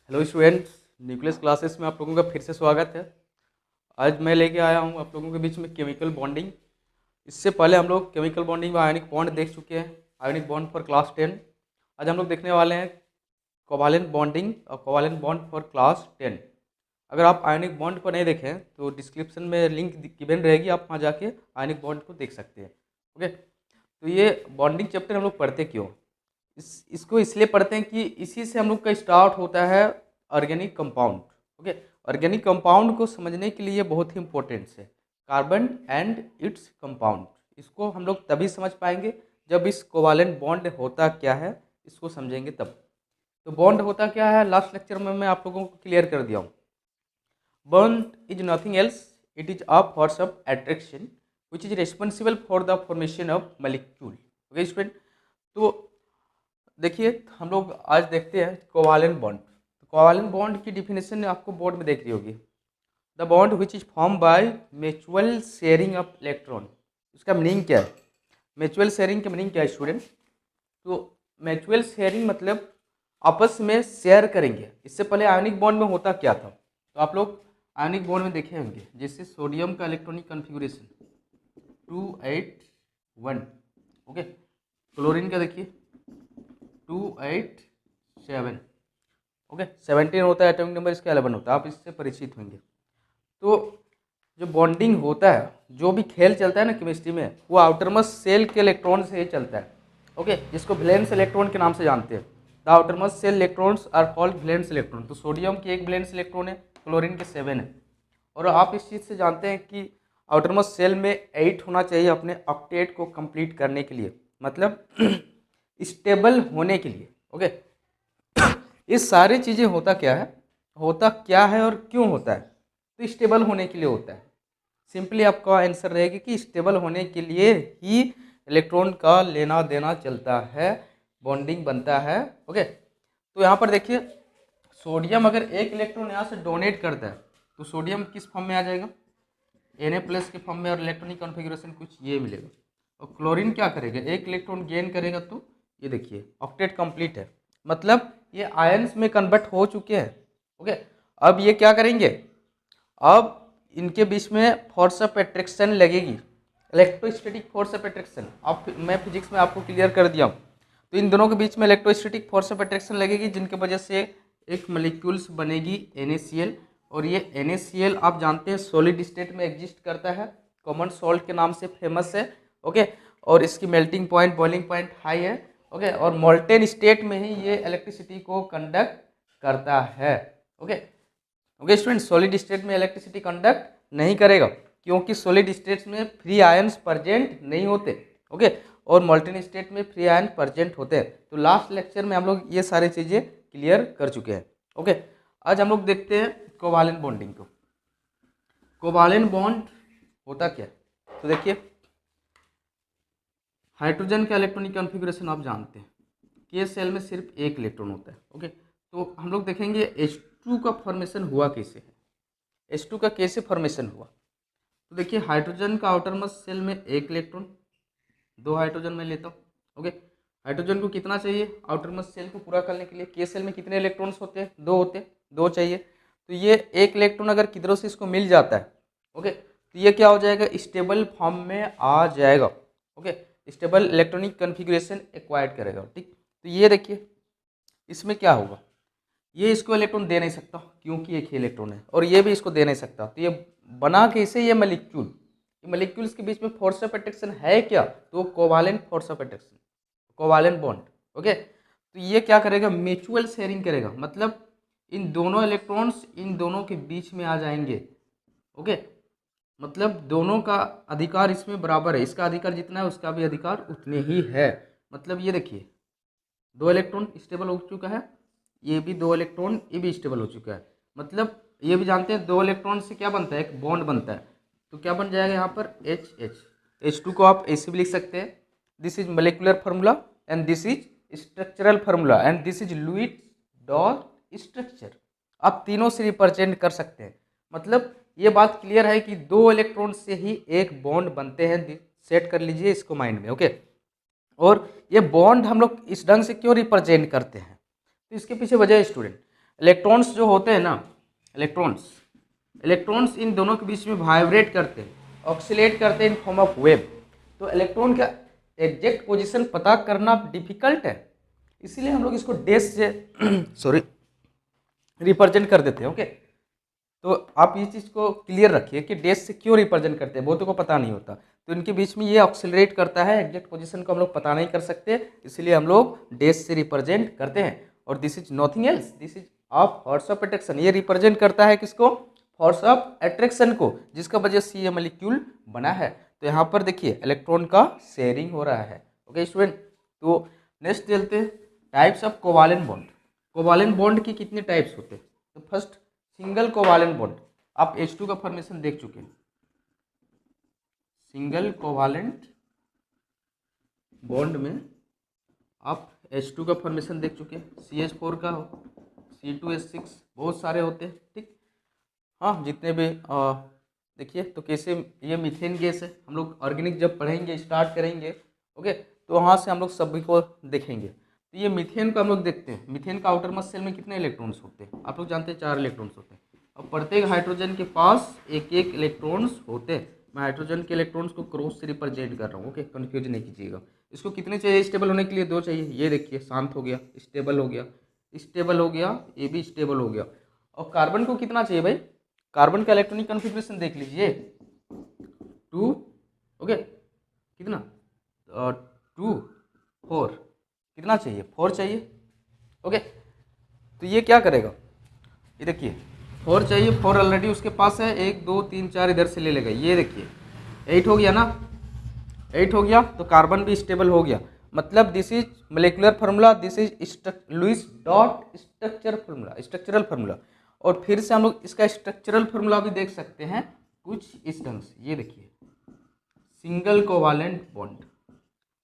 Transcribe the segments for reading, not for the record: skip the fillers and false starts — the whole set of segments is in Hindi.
हेलो स्टूडेंट्स, न्यूक्लियस क्लासेस में आप लोगों का फिर से स्वागत है। आज मैं लेके आया हूँ आप लोगों के बीच में केमिकल बॉन्डिंग। इससे पहले हम लोग केमिकल बॉन्डिंग में आयनिक बॉन्ड देख चुके हैं, आयनिक बॉन्ड फॉर क्लास 10। आज हम लोग देखने वाले हैं कोवालेंट बॉन्डिंग और कोवालेंट बॉन्ड फॉर क्लास 10। अगर आप आयनिक बॉन्ड को नहीं देखें तो डिस्क्रिप्शन में लिंक गिवन रहेगी, आप वहाँ जाके आयनिक बॉन्ड को देख सकते हैं। ओके, तो ये बॉन्डिंग चैप्टर हम लोग पढ़ते क्यों? इसको इसलिए पढ़ते हैं कि इसी से हम लोग का स्टार्ट होता है organic compound. Okay, organic compound को समझने के लिए बहुत ही इंपॉर्टेंट है कार्बन एंड इट्स कंपाउंड। इसको हम लोग तभी समझ पाएंगे जब इस कोवालेंट बॉन्ड होता क्या है इसको समझेंगे तब। तो बॉन्ड होता क्या है, लास्ट लेक्चर में मैं आप लोगों को क्लियर कर दिया हूँ। Bond is nothing else, it is a force of attraction which is responsible for the formation of molecule. Okay student, तो देखिए हम लोग आज देखते हैं कोवालेंट बॉन्ड। तो कोवालेंट बॉन्ड की डिफिनेशन आपको बोर्ड में देख रही होगी। The bond which is form by mutual sharing of electron. इसका मीनिंग क्या है? म्यूचुअल शेयरिंग का मीनिंग क्या है स्टूडेंट? तो म्यूचुअल शेयरिंग मतलब आपस में शेयर करेंगे। इससे पहले आयनिक बॉन्ड में होता क्या था, तो आप लोग आयनिक बॉन्ड में देखे होंगे, जैसे सोडियम का इलेक्ट्रॉनिक कॉन्फ़िगरेशन 281। ओके, क्लोरीन का देखिए 287। ओके, 17 होता है एटॉमिक नंबर, इसका 11 होता है, आप इससे परिचित होंगे। तो जो बॉन्डिंग होता है, जो भी खेल चलता है ना केमिस्ट्री में, वो आउटरमोस्ट सेल के इलेक्ट्रॉन से ही चलता है। ओके, जिसको वैलेंस इलेक्ट्रॉन के नाम से जानते हैं। The outermost shell electrons are called valence electron. तो सोडियम की एक वैलेंस इलेक्ट्रॉन है, क्लोरीन के 7 है। और आप इस चीज़ से जानते हैं कि आउटरमोस्ट सेल में 8 होना चाहिए अपने ऑक्टेट को कंप्लीट करने के लिए, मतलब स्टेबल होने के लिए। ओके, ये सारी चीज़ें होता क्या है और क्यों होता है? तो स्टेबल होने के लिए होता है। सिंपली आपका आंसर रहेगा कि स्टेबल होने के लिए ही इलेक्ट्रॉन का लेना देना चलता है, बॉन्डिंग बनता है। ओके, तो यहाँ पर देखिए सोडियम अगर एक इलेक्ट्रॉन यहाँ से डोनेट करता है तो सोडियम किस फॉर्म में आ जाएगा? Na+ के फॉर्म में, और इलेक्ट्रॉनिक कॉन्फ़िगरेशन कुछ ये मिलेगा। और क्लोरीन क्या करेगा? एक इलेक्ट्रॉन गेन करेगा, तो ये देखिए ऑक्टेट कंप्लीट है, मतलब ये आयंस में कन्वर्ट हो चुके हैं। ओके, अब ये क्या करेंगे? अब इनके बीच में फोर्स ऑफ अट्रैक्शन लगेगी, इलेक्ट्रोस्टैटिक फोर्स ऑफ अट्रैक्शन। अब मैं फिजिक्स में आपको क्लियर कर दिया हूँ। तो इन दोनों के बीच में इलेक्ट्रोस्टैटिक फोर्स ऑफ अट्रैक्शन लगेगी, जिनकी वजह से एक मॉलिक्यूल्स बनेगी NaCl। और ये NaCl आप जानते हैं सॉलिड स्टेट में एग्जिस्ट करता है, कॉमन सॉल्ट के नाम से फेमस है। ओके, और इसकी melting point, boiling point high है। ओके, और मोल्टेन स्टेट में ही ये इलेक्ट्रिसिटी को कंडक्ट करता है। Okay okay student, solid state में इलेक्ट्रिसिटी कंडक्ट नहीं करेगा, क्योंकि सॉलिड स्टेट में फ्री आयंस प्रेजेंट नहीं होते। ओके, और मोल्टेन स्टेट में फ्री आयन प्रेजेंट होते हैं। तो लास्ट लेक्चर में हम लोग ये सारी चीज़ें क्लियर कर चुके हैं। ओके, आज हम लोग देखते हैं कोवालेंट बॉन्डिंग को। कोवालेंट बॉन्ड होता क्या? तो देखिए हाइड्रोजन का इलेक्ट्रॉनिक कॉन्फ़िगरेशन आप जानते हैं, के सेल में सिर्फ एक इलेक्ट्रॉन होता है। ओके, तो हम लोग देखेंगे H2 का फॉर्मेशन हुआ कैसे है। H2 का कैसे फॉर्मेशन हुआ? तो देखिए हाइड्रोजन का आउटर मोस्ट सेल में एक इलेक्ट्रॉन, 2 हाइड्रोजन में लेता हूँ। ओके, हाइड्रोजन को कितना चाहिए आउटर मोस्ट सेल को पूरा करने के लिए? के सेल में कितने इलेक्ट्रॉन्स होते हैं? 2 होते हैं, 2 चाहिए। तो ये एक इलेक्ट्रॉन अगर किधरों से इसको मिल जाता है, ओके, तो ये क्या हो जाएगा? स्टेबल फॉर्म में आ जाएगा। Okay, stable electronic configuration acquired करेगा। ठीक, तो ये देखिए इसमें क्या होगा, ये इसको इलेक्ट्रॉन दे नहीं सकता क्योंकि एक ही इलेक्ट्रॉन है, और ये भी इसको दे नहीं सकता। तो ये बना कैसे? ये मॉलिक्यूल्स के बीच में फोर्स ऑफ अट्रैक्शन है क्या? तो covalent force of attraction, covalent bond. Okay, तो ये क्या करेगा? म्यूचुअल शेयरिंग करेगा, मतलब इन दोनों इलेक्ट्रॉन्स इन दोनों के बीच में आ जाएंगे। ओके, मतलब दोनों का अधिकार इसमें बराबर है, इसका अधिकार जितना है उसका भी अधिकार उतने ही है। मतलब ये देखिए 2 इलेक्ट्रॉन स्टेबल हो चुका है, ये भी 2 इलेक्ट्रॉन ये भी स्टेबल हो चुका है। मतलब ये भी जानते हैं 2 इलेक्ट्रॉन से क्या बनता है? एक बॉन्ड बनता है। तो क्या बन जाएगा यहाँ पर? H2 को आप ऐसे भी लिख सकते हैं, this is molecular formula and this is structural formula and this is Lewis dot structure. आप तीनों से रिप्रेजेंट कर सकते हैं। मतलब ये बात क्लियर है कि 2 इलेक्ट्रॉन से ही एक बॉन्ड बनते हैं। सेट कर लीजिए इसको माइंड में। ओके, और ये बॉन्ड हम लोग इस ढंग से क्यों रिप्रेजेंट करते हैं? तो इसके पीछे वजह है स्टूडेंट, इलेक्ट्रॉन्स जो होते हैं ना, इलेक्ट्रॉन्स इन दोनों के बीच में वाइब्रेट करते हैं, ऑक्सीलेट करते हैं इन फॉर्म ऑफ वेव। तो इलेक्ट्रॉन का एग्जैक्ट पोजीशन पता करना डिफिकल्ट है, इसीलिए हम लोग इसको डैश से सॉरी रिप्रेजेंट कर देते हैं। ओके, तो आप ये चीज़ को क्लियर रखिए कि डैश से क्यों रिप्रेजेंट करते हैं, बहुतों को पता नहीं होता। तो इनके बीच में ये ऑक्सीलरेट करता है, एग्जैक्ट पोजीशन को हम लोग पता नहीं कर सकते, इसलिए हम लोग डैश से रिप्रेजेंट करते हैं। और this is nothing else, this is of force of attraction. ये रिप्रेजेंट करता है किसको? फोर्स ऑफ अट्रैक्शन को, जिसका वजह से ये मॉलिक्यूल बना है। तो यहाँ पर देखिए इलेक्ट्रॉन का शेयरिंग हो रहा है। ओके स्टूडेंट, तो नेक्स्ट चलते हैं types of covalent bond. Covalent bond की कितने टाइप्स होते हैं? तो फर्स्ट सिंगल कोवालेंट बॉन्ड, आप H2 का फॉर्मेशन देख चुके हैं। सिंगल कोवालेंट बॉन्ड में आप H2 का फॉर्मेशन देख चुके हैं, CH4 का हो, C2H6, बहुत सारे होते हैं। ठीक, हाँ जितने भी देखिए तो कैसे ये मीथेन गैस है, हम लोग ऑर्गेनिक जब पढ़ेंगे स्टार्ट करेंगे ओके, तो वहाँ से हम लोग सभी को देखेंगे। तो ये मीथेन को हम लोग देखते हैं, मीथेन का आउटर मस्ट सेल में कितने इलेक्ट्रॉन्स होते हैं? आप लोग जानते हैं 4 इलेक्ट्रॉन्स होते हैं, और प्रत्येक हाइड्रोजन के पास एक एक इलेक्ट्रॉन्स होते हैं। मैं हाइड्रोजन के इलेक्ट्रॉन्स को क्रॉस से रिप्रेजेंट कर रहा हूँ। ओके, कन्फ्यूज नहीं कीजिएगा। इसको कितने चाहिए स्टेबल होने के लिए? 2 चाहिए। ये देखिए शांत हो गया, स्टेबल हो गया, स्टेबल हो गया, ये भी स्टेबल हो गया। और कार्बन को कितना चाहिए भाई? कार्बन का इलेक्ट्रॉनिक कन्फिग्रेशन देख लीजिए, 2 ओके, कितना 2 4, कितना चाहिए? 4 चाहिए। ओके, तो ये क्या करेगा? ये देखिए 4 चाहिए, 4 ऑलरेडी उसके पास है, 1 2 3 4 इधर से ले लेगा। ये देखिए 8 हो गया ना, 8 हो गया, तो कार्बन भी स्टेबल हो गया। मतलब this is molecular formula, this is Lewis dot structural formula. और फिर से हम लोग इसका स्ट्रक्चरल फार्मूला भी देख सकते हैं कुछ इस ढंग से। ये देखिए सिंगल कोवालेंट बॉन्ड,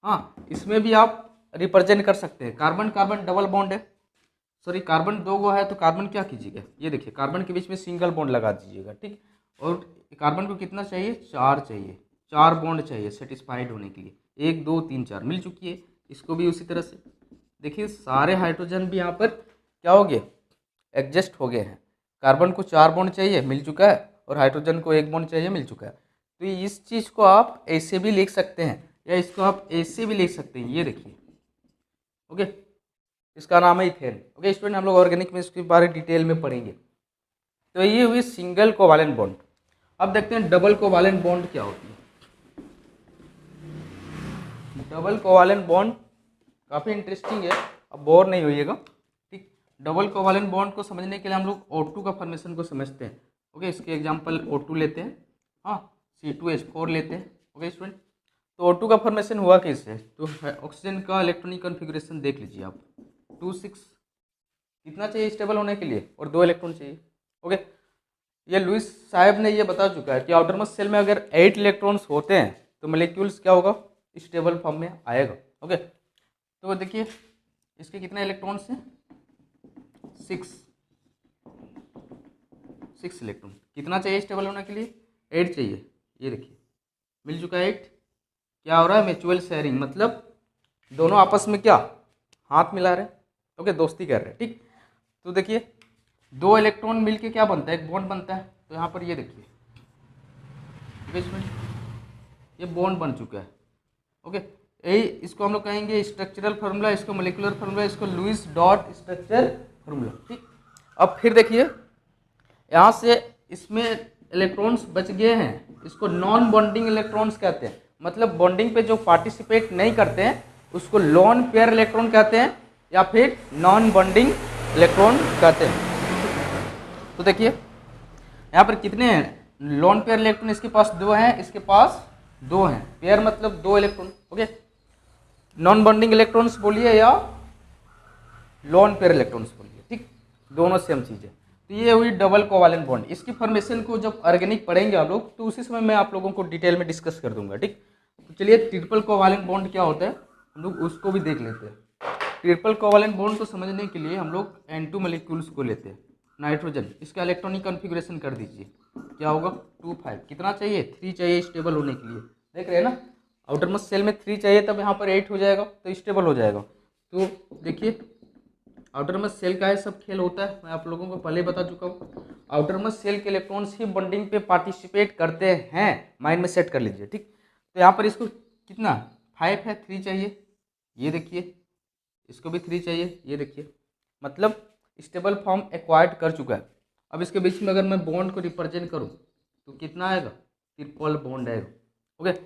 हाँ इसमें भी आप रिप्रेजेंट कर सकते हैं। कार्बन कार्बन डबल बॉन्ड है, सॉरी कार्बन 2 गो है, तो कार्बन क्या कीजिएगा? ये देखिए कार्बन के बीच में सिंगल बॉन्ड लगा दीजिएगा। ठीक, और कार्बन को कितना चाहिए? 4 चाहिए, 4 बॉन्ड चाहिए सेटिस्फाइड होने के लिए। 1 2 3 4 मिल चुकी है। इसको भी उसी तरह से देखिए, सारे हाइड्रोजन भी यहाँ पर क्या हो गए? एडजस्ट हो गए हैं। कार्बन को 4 बॉन्ड चाहिए, मिल चुका है, और हाइड्रोजन को 1 बॉन्ड चाहिए, मिल चुका है। तो इस चीज़ को आप ऐसे भी लिख सकते हैं, या इसको आप ऐसे भी लिख सकते हैं। ये देखिए ओके, इसका नाम है इथेन। ओके स्टूडेंट, हम लोग ऑर्गेनिक में इसके बारे में डिटेल में पढ़ेंगे। तो ये हुई सिंगल कोवालेंट बॉन्ड। अब देखते हैं डबल कोवालेंट बॉन्ड क्या होती है। डबल कोवालेंट बॉन्ड काफ़ी इंटरेस्टिंग है, अब बोर नहीं होइएगा। ठीक, डबल कोवालेंट बॉन्ड को समझने के लिए हम लोग O2 का फॉर्मेशन को समझते हैं। ओके, इसके एग्जांपल O2 लेते हैं, हाँ C2H4 लेते हैं। ओके स्टूडेंट, तो O2 का फॉर्मेशन हुआ कैसे? तो ऑक्सीजन का इलेक्ट्रॉनिक कॉन्फ़िगरेशन देख लीजिए आप, 2 6 कितना चाहिए स्टेबल होने के लिए? और 2 इलेक्ट्रॉन चाहिए। ओके, ये लुईस साहब ने ये बता चुका है कि आउटरमोस्ट सेल में अगर 8 इलेक्ट्रॉन्स होते हैं तो मोलेक्यूल्स क्या होगा? स्टेबल फॉर्म में आएगा। ओके, तो देखिए इसके कितने इलेक्ट्रॉन्स हैं? 6 इलेक्ट्रॉन। कितना चाहिए स्टेबल होने के लिए? 8 चाहिए। ये देखिए मिल चुका है 8। क्या हो रहा है? म्यूचुअल शेयरिंग, मतलब दोनों आपस में क्या हाथ मिला रहे हैं। ओके, दोस्ती कर रहे हैं। ठीक, तो देखिए 2 इलेक्ट्रॉन मिलके क्या बनता है? एक बॉन्ड बनता है। तो यहाँ पर ये देखिए ये बॉन्ड बन चुका है। ओके, यही इसको हम लोग कहेंगे स्ट्रक्चरल फार्मूला, इसको मोलिकुलर फार्मूला, इसको लुईस डॉट स्ट्रक्चर फार्मूला। ठीक, अब फिर देखिए यहाँ से इसमें इलेक्ट्रॉन्स बच गए हैं, इसको नॉन बॉन्डिंग इलेक्ट्रॉन्स कहते हैं। मतलब बॉन्डिंग पे जो पार्टिसिपेट नहीं करते हैं उसको लोन पेयर इलेक्ट्रॉन कहते हैं, या फिर नॉन बॉन्डिंग इलेक्ट्रॉन कहते हैं। तो देखिए यहाँ पर कितने हैं लोन पेयर इलेक्ट्रॉन? इसके पास 2 हैं, इसके पास 2 हैं। पेयर मतलब 2 electron. Okay, non bonding electrons बोलिए या लोन पेयर इलेक्ट्रॉन्स बोलिए, ठीक, दोनों सेम चीज़ है। तो ये हुई डबल कोवालेंट बॉन्ड। इसकी फॉर्मेशन को जब ऑर्गेनिक पढ़ेंगे आप लोग तो उसी समय मैं आप लोगों को डिटेल में डिस्कस कर दूंगा। ठीक, तो चलिए ट्रिपल कोवालेंट बॉन्ड क्या होता है हम लोग उसको भी देख लेते हैं। ट्रिपल कोवालेंट बॉन्ड को समझने के लिए हम लोग N2 मोलिक्यूल्स को लेते हैं। नाइट्रोजन, इसका इलेक्ट्रॉनिक कॉन्फ़िगरेशन कर दीजिए, क्या होगा? 2 5। कितना चाहिए? 3 चाहिए स्टेबल होने के लिए। देख रहे हैं ना, आउटर मोस्ट सेल में 3 चाहिए, तब यहाँ पर 8 हो जाएगा तो स्टेबल हो जाएगा। तो देखिए आउटर मोस्ट सेल का है सब खेल होता है, मैं आप लोगों को पहले ही बता चुका हूँ। आउटर मोस्ट सेल के इलेक्ट्रॉन्स ही बॉन्डिंग पे पार्टिसिपेट करते हैं, माइंड में सेट कर लीजिए, ठीक। तो यहाँ पर इसको कितना 5 है, 3 चाहिए, ये देखिए, इसको भी 3 चाहिए, ये देखिए, मतलब स्टेबल फॉर्म एक्वायर्ड कर चुका है। अब इसके बीच में अगर मैं बॉन्ड को रिप्रेजेंट करूँ तो कितना आएगा, ट्रिपल बॉन्ड आएगा, ओके।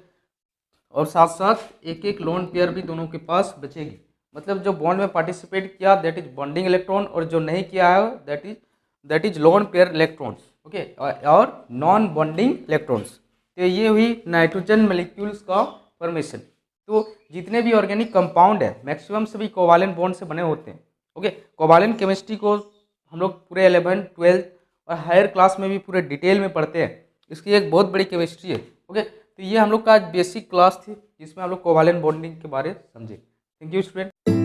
और साथ साथ एक एक लोन पेयर भी दोनों के पास बचेगी, मतलब जो बॉन्ड में पार्टिसिपेट किया दैट इज बॉन्डिंग इलेक्ट्रॉन, और जो नहीं किया है that is lone pair electrons, okay, और नॉन बॉन्डिंग इलेक्ट्रॉन्स। तो ये हुई नाइट्रोजन मॉलिक्यूल्स का फॉर्मेशन। तो जितने भी ऑर्गेनिक कंपाउंड है मैक्सिमम सभी कोवालेंट बॉन्ड से बने होते हैं, ओके। कोवालेंट केमिस्ट्री को हम लोग पूरे 11th 12th और हायर क्लास में भी पूरे डिटेल में पढ़ते हैं, इसकी एक बहुत बड़ी केमिस्ट्री है, ओके। तो ये हम लोग का बेसिक क्लास थी जिसमें हम लोग कोवालेंट बॉन्डिंग के बारे में समझे। Thank you student.